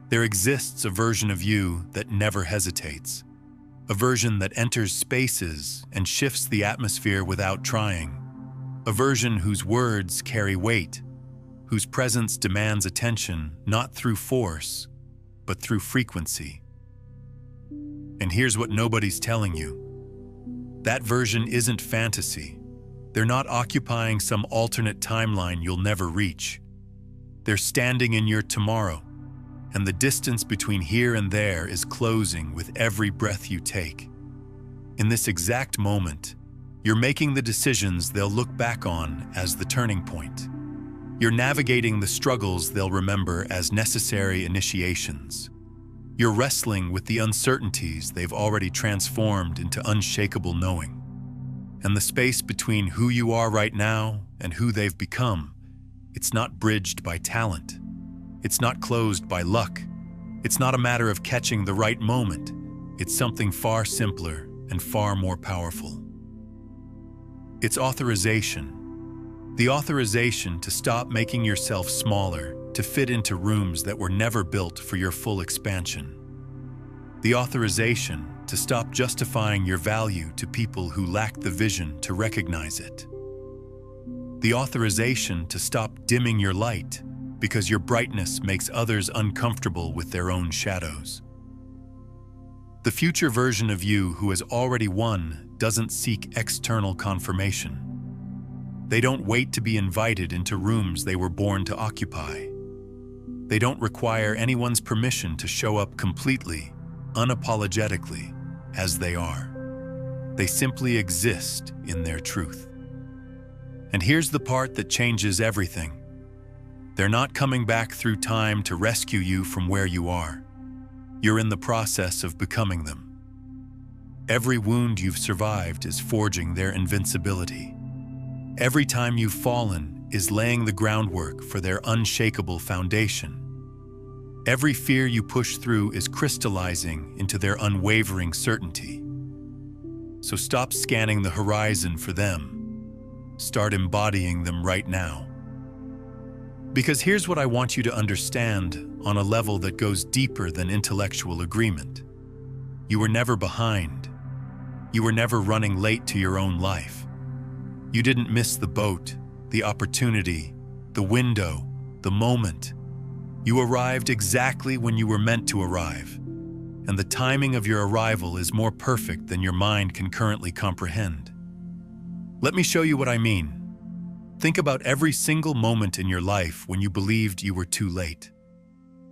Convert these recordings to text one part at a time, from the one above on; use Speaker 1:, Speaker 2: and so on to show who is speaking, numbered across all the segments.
Speaker 1: There exists a version of you that never hesitates, a version that enters spaces and shifts the atmosphere without trying, a version whose words carry weight, whose presence demands attention not through force, but through frequency. And here's what nobody's telling you. That version isn't fantasy. They're not occupying some alternate timeline you'll never reach. They're standing in your tomorrow, and the distance between here and there is closing with every breath you take. In this exact moment, you're making the decisions they'll look back on as the turning point. You're navigating the struggles they'll remember as necessary initiations. You're wrestling with the uncertainties they've already transformed into unshakable knowing. And the space between who you are right now and who they've become, it's not bridged by talent. It's not closed by luck. It's not a matter of catching the right moment. It's something far simpler and far more powerful. It's authorization. The authorization to stop making yourself smaller, to fit into rooms that were never built for your full expansion. The authorization to stop justifying your value to people who lack the vision to recognize it. The authorization to stop dimming your light because your brightness makes others uncomfortable with their own shadows. The future version of you who has already won doesn't seek external confirmation. They don't wait to be invited into rooms they were born to occupy. They don't require anyone's permission to show up completely, unapologetically, as they are. They simply exist in their truth. And here's the part that changes everything. They're not coming back through time to rescue you from where you are. You're in the process of becoming them. Every wound you've survived is forging their invincibility. Every time you've fallen is laying the groundwork for their unshakable foundation. Every fear you push through is crystallizing into their unwavering certainty. So stop scanning the horizon for them. Start embodying them right now. Because here's what I want you to understand on a level that goes deeper than intellectual agreement. You were never behind. You were never running late to your own life. You didn't miss the boat, the opportunity, the window, the moment. You arrived exactly when you were meant to arrive, and the timing of your arrival is more perfect than your mind can currently comprehend. Let me show you what I mean. Think about every single moment in your life when you believed you were too late.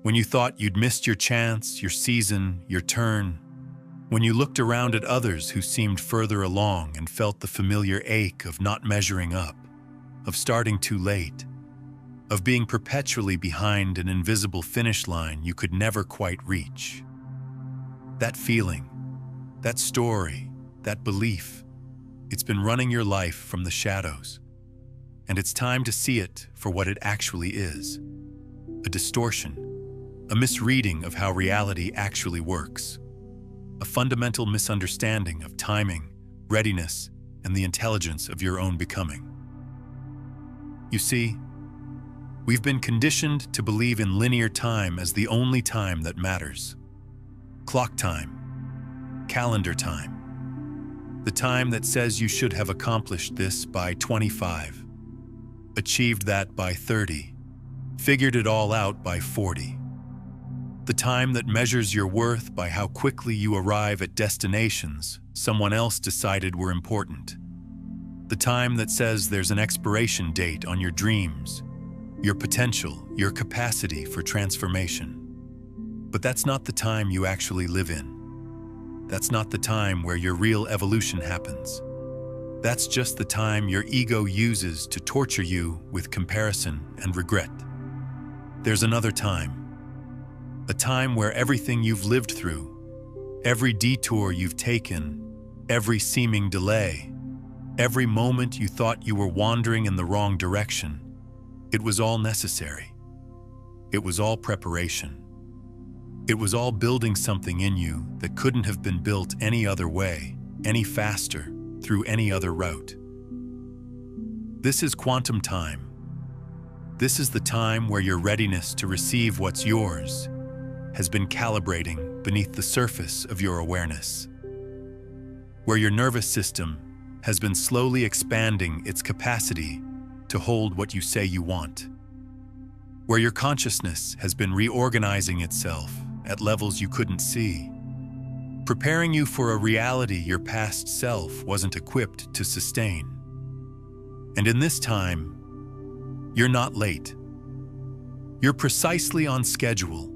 Speaker 1: When you thought you'd missed your chance, your season, your turn. When you looked around at others who seemed further along and felt the familiar ache of not measuring up, of starting too late, of being perpetually behind an invisible finish line you could never quite reach. That feeling, that story, that belief, it's been running your life from the shadows. And it's time to see it for what it actually is. A distortion, a misreading of how reality actually works. A fundamental misunderstanding of timing, readiness, and the intelligence of your own becoming. You see, we've been conditioned to believe in linear time as the only time that matters. Clock time, calendar time. The time that says you should have accomplished this by 25. Achieved that by 30, figured it all out by 40. The time that measures your worth by how quickly you arrive at destinations someone else decided were important. The time that says there's an expiration date on your dreams, your potential, your capacity for transformation. But that's not the time you actually live in. That's not the time where your real evolution happens. That's just the time your ego uses to torture you with comparison and regret. There's another time. A time where everything you've lived through, every detour you've taken, every seeming delay, every moment you thought you were wandering in the wrong direction, it was all necessary. It was all preparation. It was all building something in you that couldn't have been built any other way, any faster, through any other route. This is quantum time. This is the time where your readiness to receive what's yours, has been calibrating beneath the surface of your awareness, where your nervous system has been slowly expanding its capacity to hold what you say you want, where your consciousness has been reorganizing itself at levels you couldn't see, preparing you for a reality your past self wasn't equipped to sustain. And in this time, you're not late. You're precisely on schedule.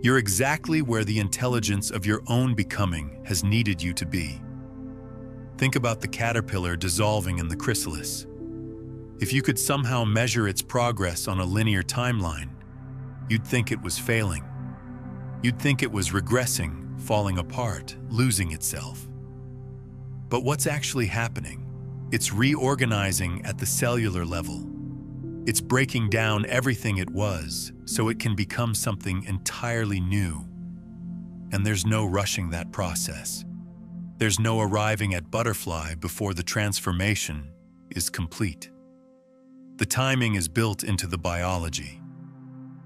Speaker 1: You're exactly where the intelligence of your own becoming has needed you to be. Think about the caterpillar dissolving in the chrysalis. If you could somehow measure its progress on a linear timeline, you'd think it was failing. You'd think it was regressing, falling apart, losing itself. But what's actually happening? It's reorganizing at the cellular level. It's breaking down everything it was so it can become something entirely new. And there's no rushing that process. There's no arriving at butterfly before the transformation is complete. The timing is built into the biology.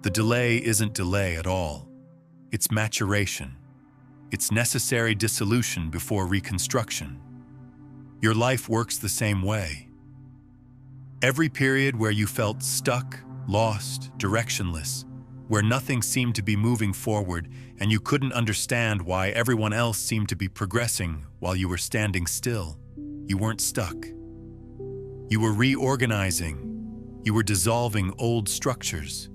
Speaker 1: The delay isn't delay at all. It's maturation. It's necessary dissolution before reconstruction. Your life works the same way. Every period where you felt stuck, lost, directionless, where nothing seemed to be moving forward and you couldn't understand why everyone else seemed to be progressing while you were standing still, you weren't stuck. You were reorganizing. You were dissolving old structures.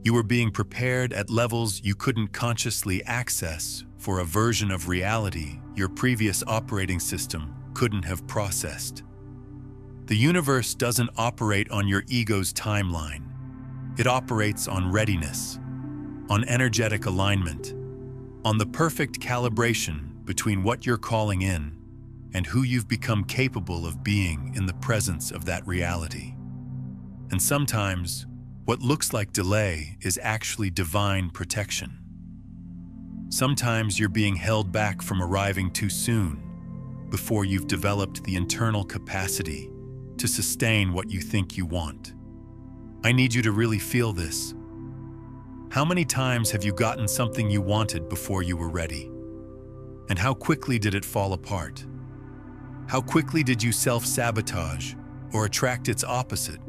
Speaker 1: You were being prepared at levels you couldn't consciously access for a version of reality your previous operating system couldn't have processed. The universe doesn't operate on your ego's timeline. It operates on readiness, on energetic alignment, on the perfect calibration between what you're calling in and who you've become capable of being in the presence of that reality. And sometimes, what looks like delay is actually divine protection. Sometimes you're being held back from arriving too soon, before you've developed the internal capacity to sustain what you think you want. I need you to really feel this. How many times have you gotten something you wanted before you were ready? And how quickly did it fall apart? How quickly did you self-sabotage or attract its opposite,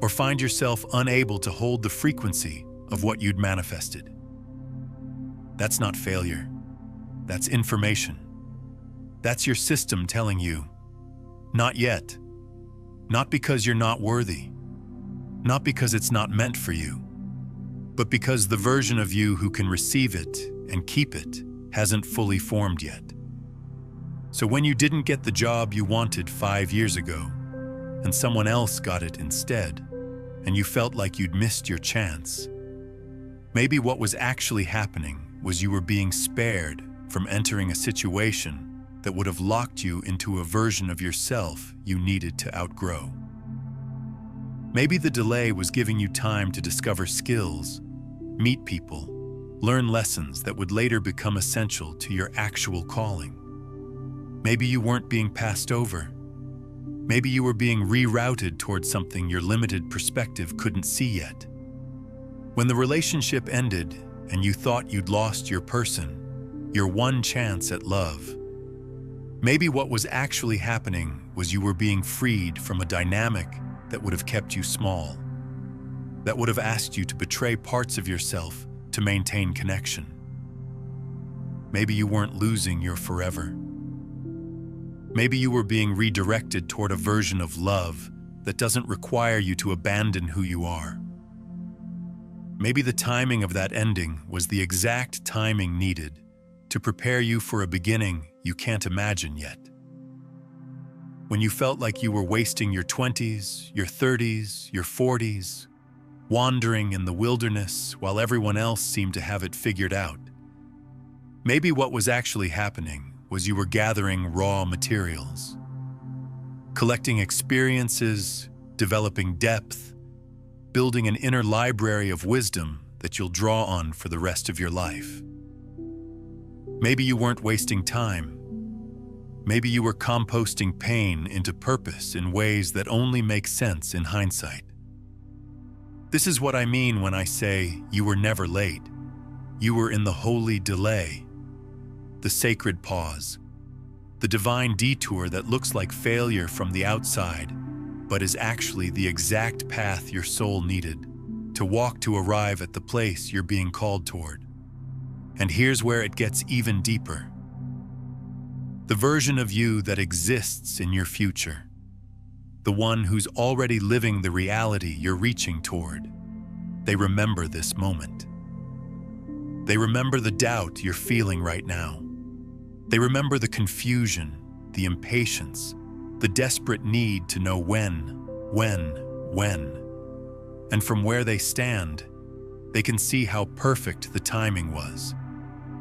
Speaker 1: or find yourself unable to hold the frequency of what you'd manifested? That's not failure. That's information. That's your system telling you, not yet. Not because you're not worthy. Not because it's not meant for you. But because the version of you who can receive it and keep it hasn't fully formed yet. So when you didn't get the job you wanted 5 years ago, and someone else got it instead, and you felt like you'd missed your chance, maybe what was actually happening was you were being spared from entering a situation that would have locked you into a version of yourself you needed to outgrow. Maybe the delay was giving you time to discover skills, meet people, learn lessons that would later become essential to your actual calling. Maybe you weren't being passed over. Maybe you were being rerouted towards something your limited perspective couldn't see yet. When the relationship ended and you thought you'd lost your person, your one chance at love, maybe what was actually happening was you were being freed from a dynamic that would have kept you small, that would have asked you to betray parts of yourself to maintain connection. Maybe you weren't losing your forever. Maybe you were being redirected toward a version of love that doesn't require you to abandon who you are. Maybe the timing of that ending was the exact timing needed to prepare you for a beginning you can't imagine yet. When you felt like you were wasting your 20s, your 30s, your 40s, wandering in the wilderness while everyone else seemed to have it figured out. Maybe what was actually happening was you were gathering raw materials, collecting experiences, developing depth, building an inner library of wisdom that you'll draw on for the rest of your life. Maybe you weren't wasting time. Maybe you were composting pain into purpose in ways that only make sense in hindsight. This is what I mean when I say you were never late. You were in the holy delay, the sacred pause, the divine detour that looks like failure from the outside, but is actually the exact path your soul needed to walk to arrive at the place you're being called toward. And here's where it gets even deeper. The version of you that exists in your future, the one who's already living the reality you're reaching toward, they remember this moment. They remember the doubt you're feeling right now. They remember the confusion, the impatience, the desperate need to know when. And from where they stand, they can see how perfect the timing was.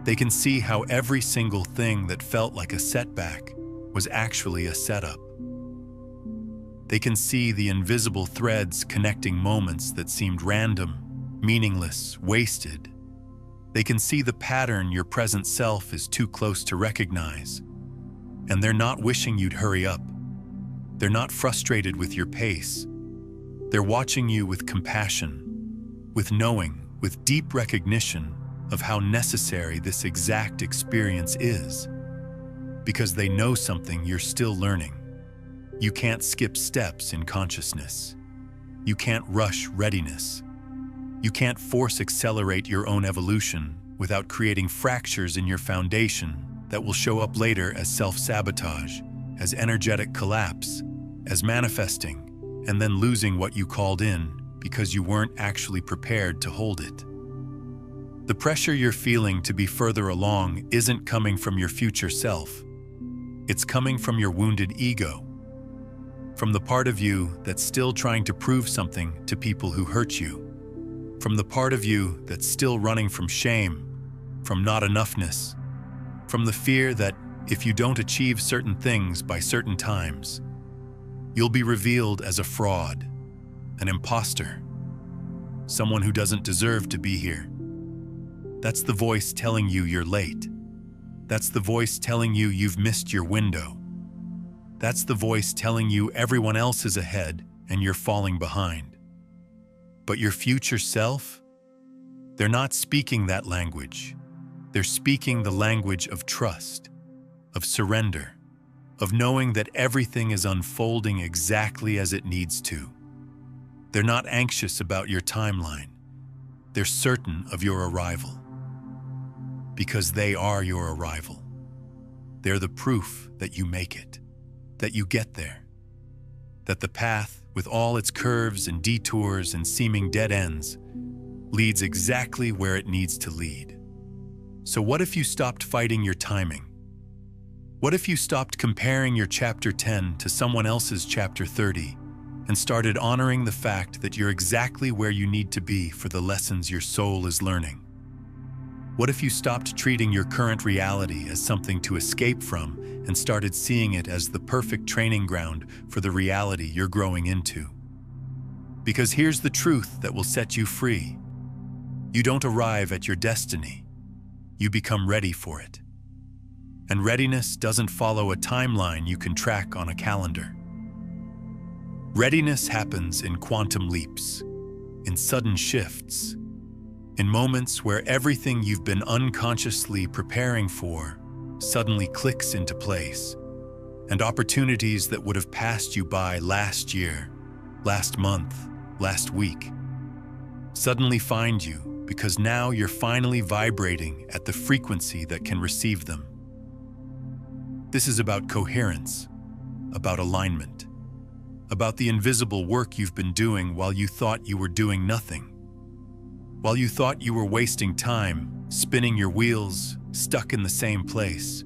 Speaker 1: They can see how every single thing that felt like a setback was actually a setup. They can see the invisible threads connecting moments that seemed random, meaningless, wasted. They can see the pattern your present self is too close to recognize. And they're not wishing you'd hurry up. They're not frustrated with your pace. They're watching you with compassion, with knowing, with deep recognition of how necessary this exact experience is. Because they know something you're still learning. You can't skip steps in consciousness. You can't rush readiness. You can't force accelerate your own evolution without creating fractures in your foundation that will show up later as self-sabotage, as energetic collapse, as manifesting, and then losing what you called in because you weren't actually prepared to hold it. The pressure you're feeling to be further along isn't coming from your future self. It's coming from your wounded ego, from the part of you that's still trying to prove something to people who hurt you, from the part of you that's still running from shame, from not enoughness, from the fear that if you don't achieve certain things by certain times, you'll be revealed as a fraud, an imposter, someone who doesn't deserve to be here. That's the voice telling you you're late. That's the voice telling you you've missed your window. That's the voice telling you everyone else is ahead and you're falling behind. But your future self, they're not speaking that language. They're speaking the language of trust, of surrender, of knowing that everything is unfolding exactly as it needs to. They're not anxious about your timeline. They're certain of your arrival. Because they are your arrival. They're the proof that you make it, that you get there, that the path, with all its curves and detours and seeming dead ends, leads exactly where it needs to lead. So what if you stopped fighting your timing? What if you stopped comparing your chapter 10 to someone else's chapter 30 and started honoring the fact that you're exactly where you need to be for the lessons your soul is learning? What if you stopped treating your current reality as something to escape from and started seeing it as the perfect training ground for the reality you're growing into? Because here's the truth that will set you free. You don't arrive at your destiny. You become ready for it. And readiness doesn't follow a timeline you can track on a calendar. Readiness happens in quantum leaps, in sudden shifts, in moments where everything you've been unconsciously preparing for suddenly clicks into place, and opportunities that would have passed you by last year, last month, last week, suddenly find you because now you're finally vibrating at the frequency that can receive them. This is about coherence, about alignment, about the invisible work you've been doing while you thought you were doing nothing. While you thought you were wasting time, spinning your wheels, stuck in the same place,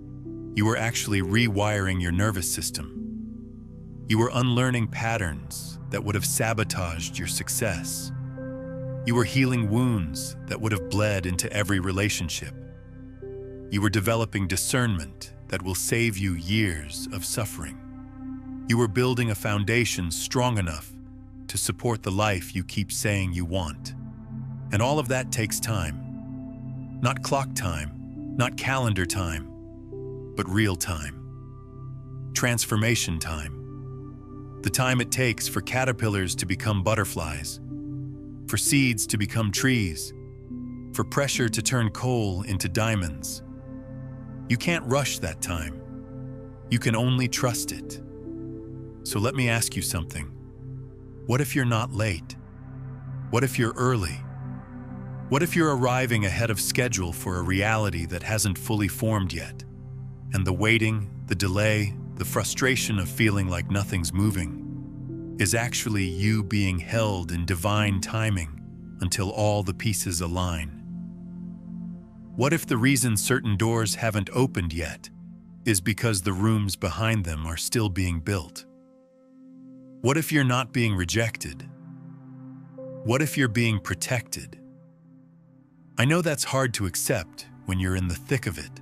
Speaker 1: you were actually rewiring your nervous system. You were unlearning patterns that would have sabotaged your success. You were healing wounds that would have bled into every relationship. You were developing discernment that will save you years of suffering. You were building a foundation strong enough to support the life you keep saying you want. And all of that takes time. Not clock time, not calendar time, but real time. Transformation time. The time it takes for caterpillars to become butterflies, for seeds to become trees, for pressure to turn coal into diamonds. You can't rush that time. You can only trust it. So let me ask you something. What if you're not late? What if you're early? What if you're arriving ahead of schedule for a reality that hasn't fully formed yet? And the waiting, the delay, the frustration of feeling like nothing's moving is actually you being held in divine timing until all the pieces align. What if the reason certain doors haven't opened yet is because the rooms behind them are still being built? What if you're not being rejected? What if you're being protected? I know that's hard to accept when you're in the thick of it,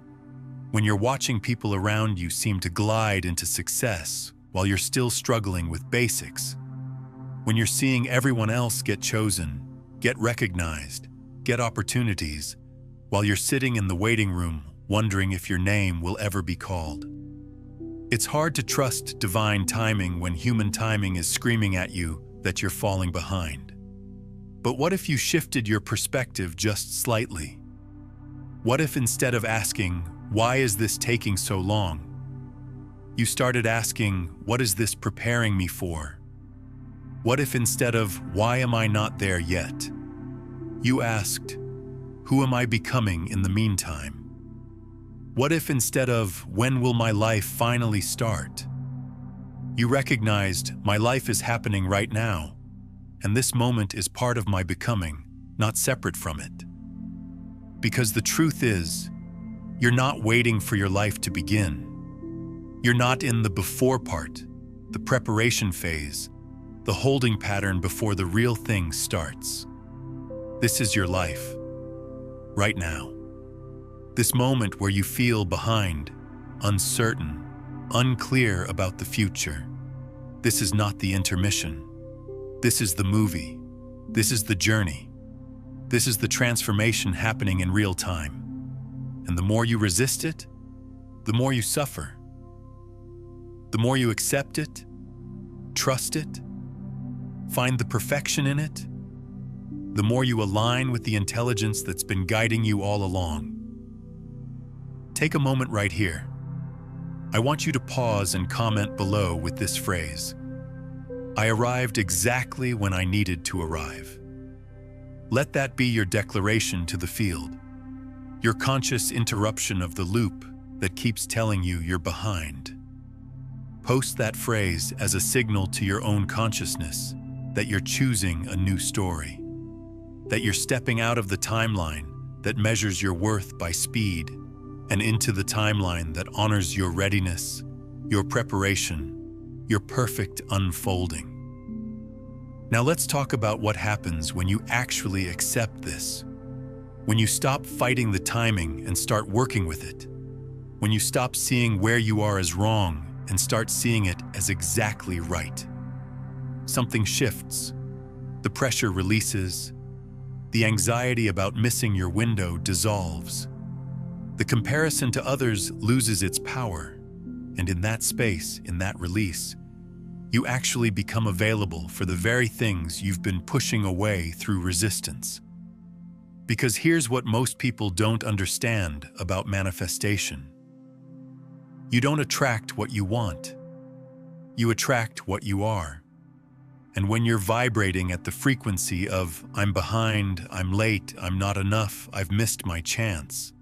Speaker 1: when you're watching people around you seem to glide into success while you're still struggling with basics, when you're seeing everyone else get chosen, get recognized, get opportunities, while you're sitting in the waiting room wondering if your name will ever be called. It's hard to trust divine timing when human timing is screaming at you that you're falling behind. But what if you shifted your perspective just slightly? What if instead of asking, "Why is this taking so long?" you started asking, "What is this preparing me for?" What if instead of, "Why am I not there yet?" you asked, "Who am I becoming in the meantime?" What if instead of, "When will my life finally start?" you recognized, "My life is happening right now, and this moment is part of my becoming, not separate from it." Because the truth is, you're not waiting for your life to begin. You're not in the before part, the preparation phase, the holding pattern before the real thing starts. This is your life, right now. This moment where you feel behind, uncertain, unclear about the future. This is not the intermission. This is the movie. This is the journey. This is the transformation happening in real time. And the more you resist it, the more you suffer. The more you accept it, trust it, find the perfection in it, the more you align with the intelligence that's been guiding you all along. Take a moment right here. I want you to pause and comment below with this phrase: "I arrived exactly when I needed to arrive." Let that be your declaration to the field, your conscious interruption of the loop that keeps telling you you're behind. Post that phrase as a signal to your own consciousness that you're choosing a new story, that you're stepping out of the timeline that measures your worth by speed and into the timeline that honors your readiness, your preparation, your perfect unfolding. Now let's talk about what happens when you actually accept this. When you stop fighting the timing and start working with it. When you stop seeing where you are as wrong and start seeing it as exactly right. Something shifts. The pressure releases. The anxiety about missing your window dissolves. The comparison to others loses its power. And in that space, in that release, you actually become available for the very things you've been pushing away through resistance. Because here's what most people don't understand about manifestation. You don't attract what you want. You attract what you are. And when you're vibrating at the frequency of, "I'm behind, I'm late, I'm not enough, I've missed my chance,"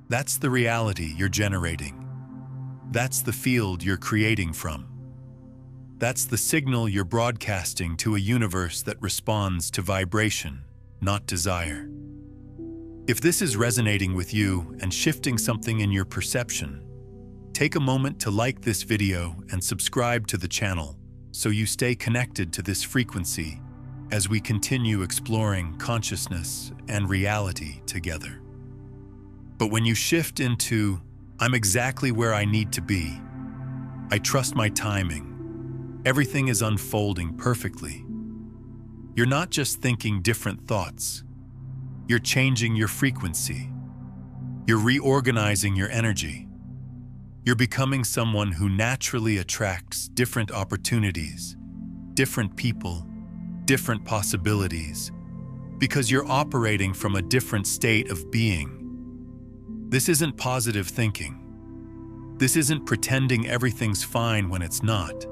Speaker 1: that's the reality you're generating. That's the field you're creating from. That's the signal you're broadcasting to a universe that responds to vibration, not desire. If this is resonating with you and shifting something in your perception, take a moment to like this video and subscribe to the channel so you stay connected to this frequency as we continue exploring consciousness and reality together. But when you shift into, "I'm exactly where I need to be. I trust my timing. Everything is unfolding perfectly," you're not just thinking different thoughts. You're changing your frequency. You're reorganizing your energy. You're becoming someone who naturally attracts different opportunities, different people, different possibilities, because you're operating from a different state of being. This isn't positive thinking. This isn't pretending everything's fine when it's not.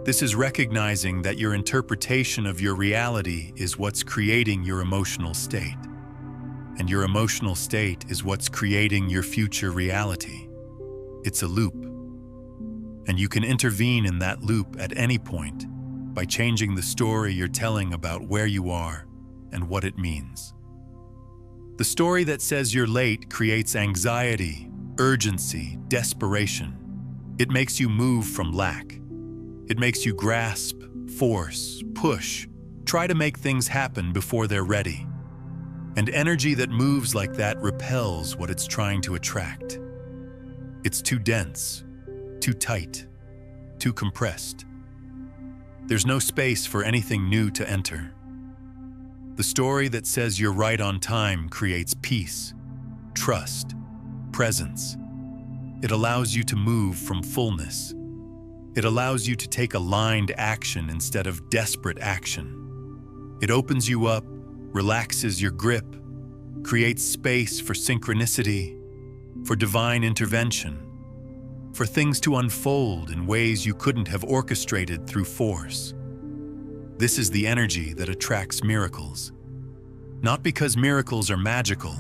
Speaker 1: This is recognizing that your interpretation of your reality is what's creating your emotional state. And your emotional state is what's creating your future reality. It's a loop. And you can intervene in that loop at any point by changing the story you're telling about where you are and what it means. The story that says you're late creates anxiety, urgency, desperation. It makes you move from lack. It makes you grasp, force, push, try to make things happen before they're ready. And energy that moves like that repels what it's trying to attract. It's too dense, too tight, too compressed. There's no space for anything new to enter. The story that says you're right on time creates peace, trust, presence. It allows you to move from fullness. It allows you to take aligned action instead of desperate action. It opens you up, relaxes your grip, creates space for synchronicity, for divine intervention, for things to unfold in ways you couldn't have orchestrated through force. This is the energy that attracts miracles. Not because miracles are magical,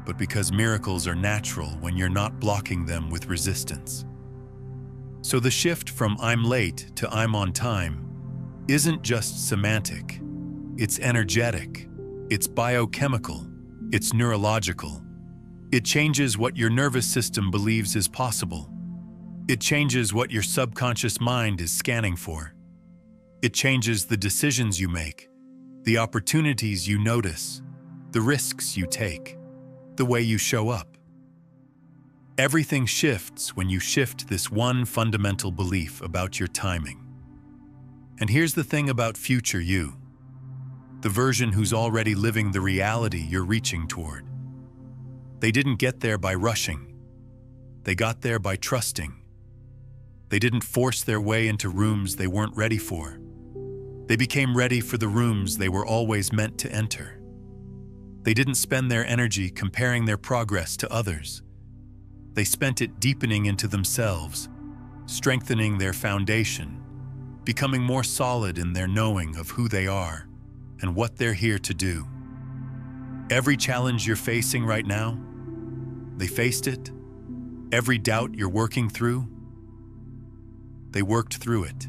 Speaker 1: but because miracles are natural when you're not blocking them with resistance. So the shift from I'm late to I'm on time isn't just semantic. It's energetic. It's biochemical. It's neurological. It changes what your nervous system believes is possible. It changes what your subconscious mind is scanning for. It changes the decisions you make, the opportunities you notice, the risks you take, the way you show up. Everything shifts when you shift this one fundamental belief about your timing. And here's the thing about future you, the version who's already living the reality you're reaching toward. They didn't get there by rushing. They got there by trusting. They didn't force their way into rooms they weren't ready for. They became ready for the rooms they were always meant to enter. They didn't spend their energy comparing their progress to others. They spent it deepening into themselves, strengthening their foundation, becoming more solid in their knowing of who they are and what they're here to do. Every challenge you're facing right now, they faced it. Every doubt you're working through, they worked through it.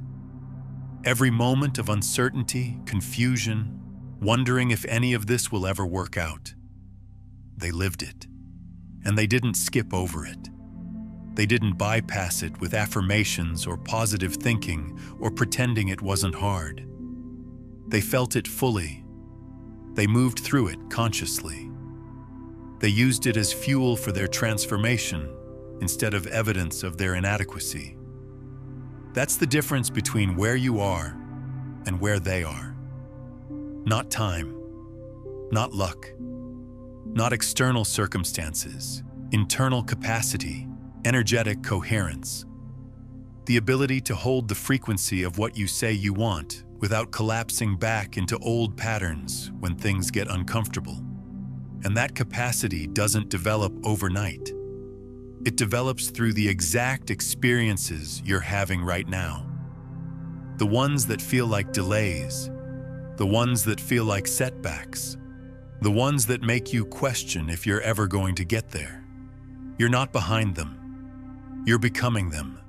Speaker 1: Every moment of uncertainty, confusion, wondering if any of this will ever work out, they lived it. And they didn't skip over it. They didn't bypass it with affirmations or positive thinking or pretending it wasn't hard. They felt it fully. They moved through it consciously. They used it as fuel for their transformation instead of evidence of their inadequacy. That's the difference between where you are and where they are. Not time, not luck, not external circumstances, internal capacity, energetic coherence. The ability to hold the frequency of what you say you want without collapsing back into old patterns when things get uncomfortable. And that capacity doesn't develop overnight. It develops through the exact experiences you're having right now. The ones that feel like delays, the ones that feel like setbacks, the ones that make you question if you're ever going to get there. You're not behind them. You're becoming them.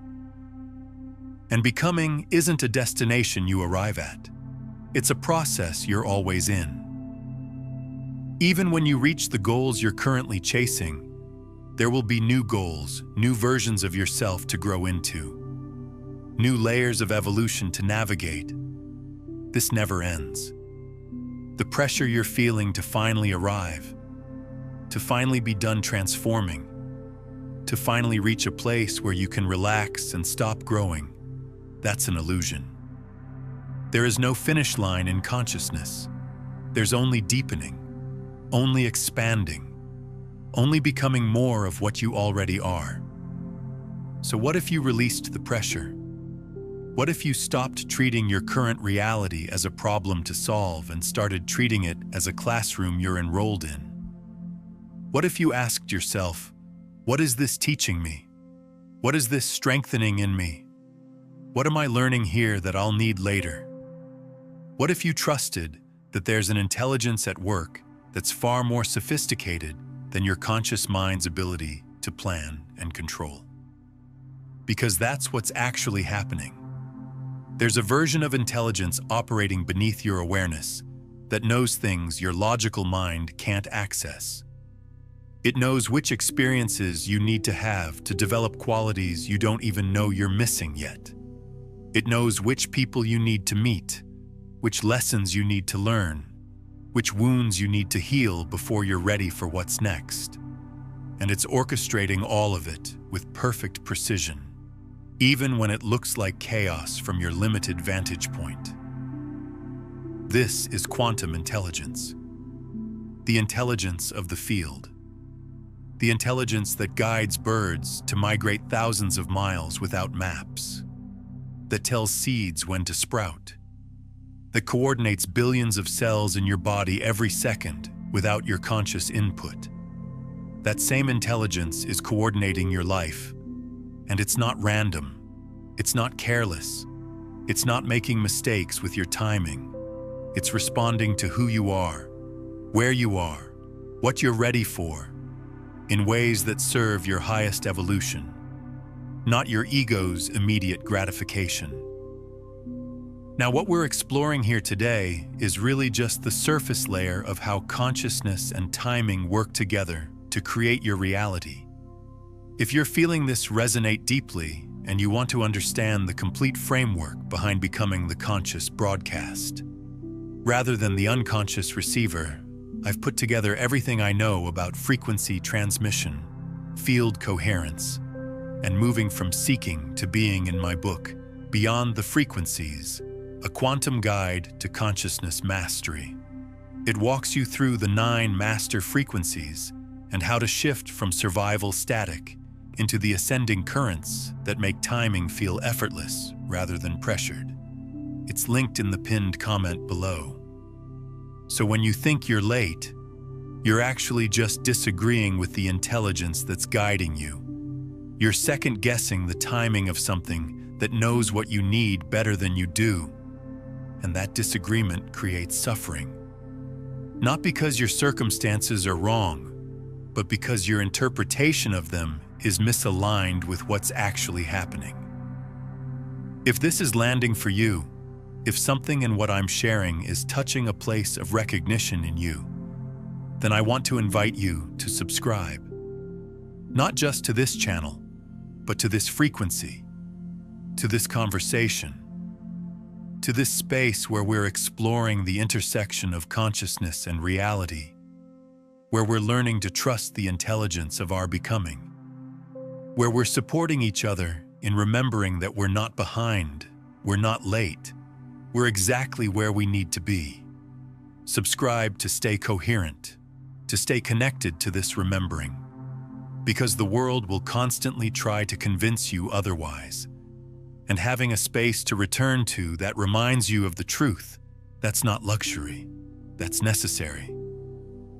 Speaker 1: And becoming isn't a destination you arrive at. It's a process you're always in. Even when you reach the goals you're currently chasing, there will be new goals, new versions of yourself to grow into, new layers of evolution to navigate. This never ends. The pressure you're feeling to finally arrive, to finally be done transforming, to finally reach a place where you can relax and stop growing, that's an illusion. There is no finish line in consciousness. There's only deepening, only expanding, only becoming more of what you already are. So what if you released the pressure? What if you stopped treating your current reality as a problem to solve and started treating it as a classroom you're enrolled in? What if you asked yourself, what is this teaching me? What is this strengthening in me? What am I learning here that I'll need later? What if you trusted that there's an intelligence at work that's far more sophisticated than your conscious mind's ability to plan and control? Because that's what's actually happening. There's a version of intelligence operating beneath your awareness that knows things your logical mind can't access. It knows which experiences you need to have to develop qualities you don't even know you're missing yet. It knows which people you need to meet, which lessons you need to learn, which wounds you need to heal before you're ready for what's next. And it's orchestrating all of it with perfect precision, even when it looks like chaos from your limited vantage point. This is quantum intelligence, the intelligence of the field. The intelligence that guides birds to migrate thousands of miles without maps, that tells seeds when to sprout, that coordinates billions of cells in your body every second without your conscious input. That same intelligence is coordinating your life, and it's not random, it's not careless, it's not making mistakes with your timing. It's responding to who you are, where you are, what you're ready for, in ways that serve your highest evolution, not your ego's immediate gratification. Now, what we're exploring here today is really just the surface layer of how consciousness and timing work together to create your reality. If you're feeling this resonate deeply and you want to understand the complete framework behind becoming the conscious broadcast, rather than the unconscious receiver, I've put together everything I know about frequency transmission, field coherence, and moving from seeking to being in my book, Beyond the Frequencies, a quantum guide to consciousness mastery. It walks you through the 9 master frequencies and how to shift from survival static into the ascending currents that make timing feel effortless rather than pressured. It's linked in the pinned comment below. So when you think you're late, you're actually just disagreeing with the intelligence that's guiding you. You're second-guessing the timing of something that knows what you need better than you do. And that disagreement creates suffering. Not because your circumstances are wrong, but because your interpretation of them is misaligned with what's actually happening. If this is landing for you, if something in what I'm sharing is touching a place of recognition in you, then I want to invite you to subscribe. Not just to this channel, but to this frequency, to this conversation, to this space where we're exploring the intersection of consciousness and reality, where we're learning to trust the intelligence of our becoming, where we're supporting each other in remembering that we're not behind, we're not late, we're exactly where we need to be. Subscribe to stay coherent, to stay connected to this remembering, because the world will constantly try to convince you otherwise. And having a space to return to that reminds you of the truth, that's not luxury, that's necessary.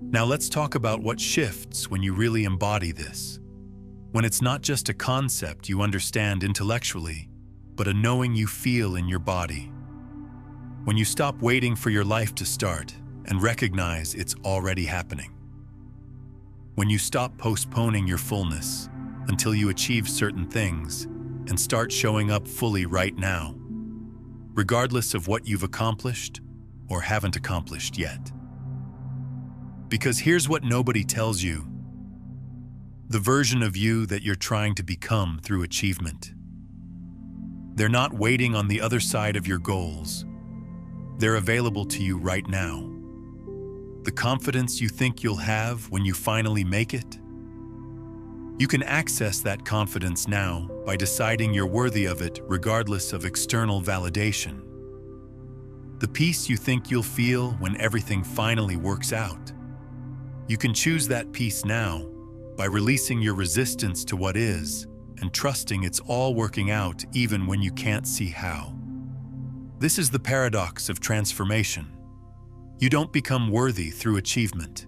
Speaker 1: Now let's talk about what shifts when you really embody this. When it's not just a concept you understand intellectually, but a knowing you feel in your body. When you stop waiting for your life to start and recognize it's already happening. When you stop postponing your fullness until you achieve certain things and start showing up fully right now, regardless of what you've accomplished or haven't accomplished yet. Because here's what nobody tells you: the version of you that you're trying to become through achievement. They're not waiting on the other side of your goals. They're available to you right now. The confidence you think you'll have when you finally make it? You can access that confidence now by deciding you're worthy of it regardless of external validation. The peace you think you'll feel when everything finally works out. You can choose that peace now by releasing your resistance to what is and trusting it's all working out even when you can't see how. This is the paradox of transformation. You don't become worthy through achievement.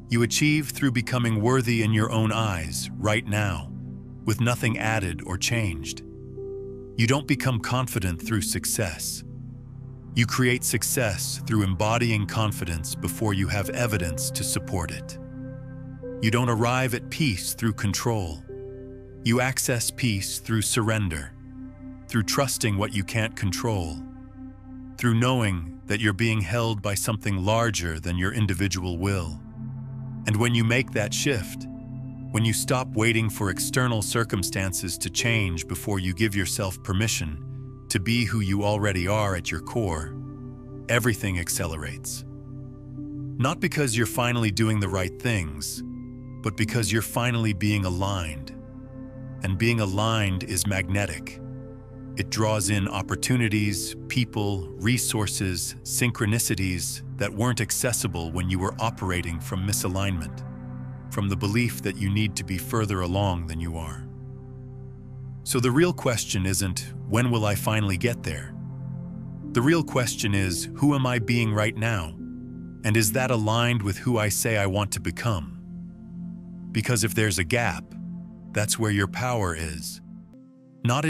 Speaker 1: You achieve through becoming worthy in your own eyes, right now, with nothing added or changed. You don't become confident through success. You create success through embodying confidence before you have evidence to support it. You don't arrive at peace through control. You access peace through surrender, through trusting what you can't control, through knowing that you're being held by something larger than your individual will. And when you make that shift, when you stop waiting for external circumstances to change before you give yourself permission to be who you already are at your core, everything accelerates. Not because you're finally doing the right things, but because you're finally being aligned. And being aligned is magnetic. It draws in opportunities, people, resources, synchronicities that weren't accessible when you were operating from misalignment, from the belief that you need to be further along than you are. So the real question isn't, when will I finally get there? The real question is, who am I being right now? And is that aligned with who I say I want to become? Because if there's a gap, that's where your power is. Not